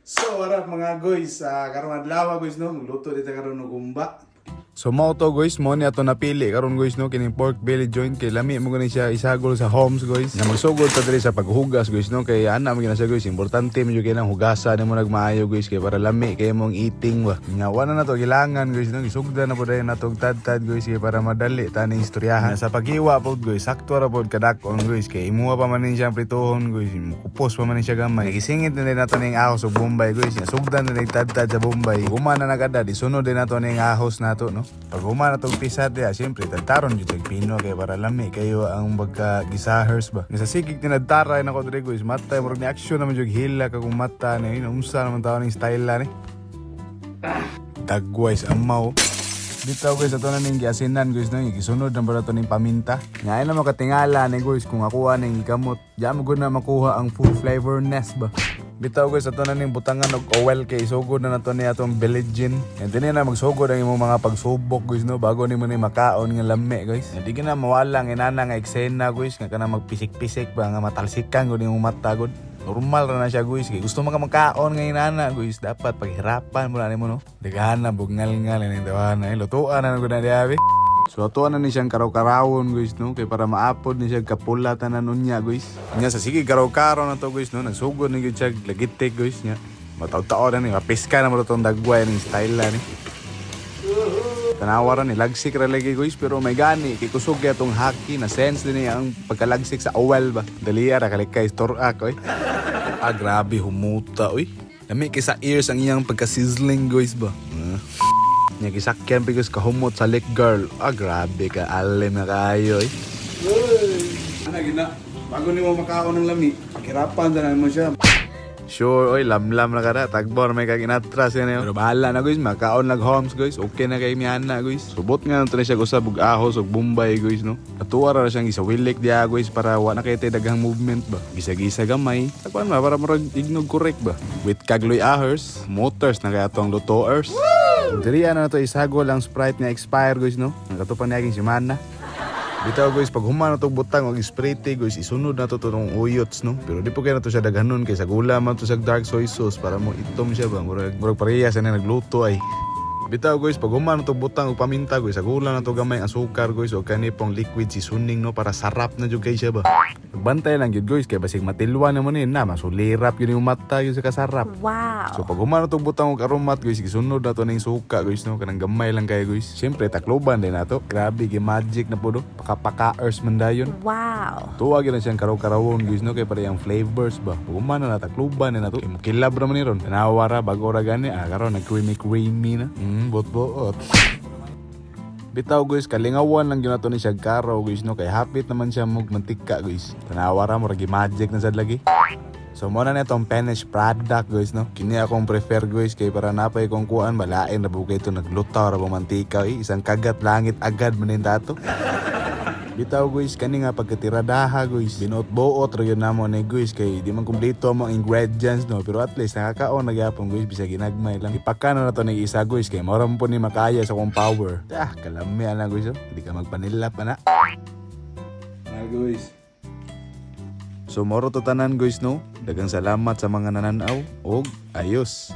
So, harap mga guys, karon adlaw guys no, luto dito karon og humba. So mao to guys, mo ni ato napili karon guys no kining pork belly joint kay lami mo gani siya isagol sa homes guys. Na magsugod ta diri sa paghugas guys no kay ana mo gina siya guys, importante mo gyud nang hugasan nimo nagmaayo guys kay para lami kay mong eating ba. Nga wala na to gilangan guys no, isugdan na pud ay natong tad-tad guys kay para madali tani istoryahan. Sa paghiwa pod guys, sakto ra pod kadakon guys kay imuha pa man ni siya pritohon guys, kupos pa man ni siya gamay. Gisingit na din nato ning ahos og bombay guys, sugdan na ning tad-tad sa bombay. Gumana na kada disunod din nato ning ahos nato no. Pag humana itong pisat diya, siyempre, tagtaron dito pino kay para lami kayo ang magka-gisahers ba. Sa sigig tinadtaray na ko dito guys, matay, marag ni aksyon naman yung hila kagong mata na yun, umsa naman tao ng style na ni. Dagways, amaw. Dito guys, ito na ning giasinan guys, no? Ikisunod na ba ito ning paminta. Ngayon na makatingala ni guys, kung akuha ning ikamot, diyan mo na makuha ang full flavorness ba. Bitaw guys, ito na ning butangan og oil kay sugod na nato niya atong beligin. And din na magsugod ang imong mga pagsubok guys no bago nimo ni makaon nga lami guys. Hindi ka na mawala ang inana nga eksena guys nga kana magpisik-pisik ba nga matalsikan gud imong mata gud. Normal ra na siya guys kay gusto makaon nga inana guys dapat paghirapan mo na nimo no. Dagana bugngal-ngal ni dawana lutuan na gud na diabi. So ato na ni siyang karaw-karawon guys no kay para maapod ni siya kapulatan na nun niya guys. Nya sa sige karaw-karaw na to guys no nagsugod ni gyud siya lagitik guys nya. Mataw-taw na ni mapiska na mo tong dagway ning style ni. Tanawaran ni lagsik ra lagi guys pero may gani kay kusog kay atong haki na sense din ang pagkalagsik sa oil ba. Dali ra kalikay storak oy. Grabe humuta oy. Lami kay sa ears ang iyang pagka-sizzling guys ba. Nya gisakyan because kahumot sa lick girl. Grabe ka alim na kayo eh. Ana gina, bago nimo makaon ng lami, paghirapan na mo siya. Sure, oy, lamlam na kada. Tagbor may kaginatras yan yun. Pero bahala na guys, makaon lag homes guys. Okay na kay miyana guys. Subot nga nito na siya kusab og ahos og bombay guys no. Atuwa ra siyang isawilik diya guys para wa na kay tay daghang movement ba. Gisa-gisa gamay. Takpan ba para murag ignog correct ba. With kagloy ahers, motors na kay atong lutoers. Diri na to isagol ang Sprite nga expire guys no. Ang katupan ni aking semana. Bitaw guys, pag humana itong butang o Sprite guys, isunod na to itong uyots no. Pero di po kaya na to siya daghanon kay sa gula man to sa dark soy sauce para mo itom siya ba. Murag parehas na nagluto ay. Bitaw guys, pag humana itong butang o paminta guys, sa gula na to gamay asukar guys o kanipong liquid seasoning no para sarap na jud kay siya ba. Bantay lang yun guys, kaya basig matilwa naman yun na, masulirap yun yung mata yun sa kasarap. Wow! So pag humana itong butang o karumat guys, isunod na to na yung suka guys no, kanang gamay lang kayo guys. Siyempre takloban din na to, grabe, magic na po do, paka-earth man dayon. Wow! Tuwag yun na siyang karaw-karawon guys no, kaya para yung flavors ba. Pag humana na takloban din na to, kilab naman yun. Tanawara, bago ra gani, karon nag-creamy na. Bot-bot. Bitaw guys, kalingawan lang yun na to ni siya karaw guys no, kay hapit naman siya magmantika guys. Tanawara mo, ragi magic na sad lagi. So muna na itong finished product guys no. Kini akong prefer guys kay para napay kong kuan balain na bugay ito naglutaw ra mantika isang kagat langit agad manin dato. Bitaw guys, kani nga pagkatiradaha guys, binuot-buot ra yun namo ni guys kay di man kumpleto ang ingredients no, pero at least nakakaon na gyapon guys bisa ginagmay lang. Ipakano na to ni isa guys kay mora mo po ni makaya sa kong power. Kalami na guys oh. Hindi ka magpanilap na. Guys. So moro to tanan guys no. Daghang salamat sa mga nananaw og ayos.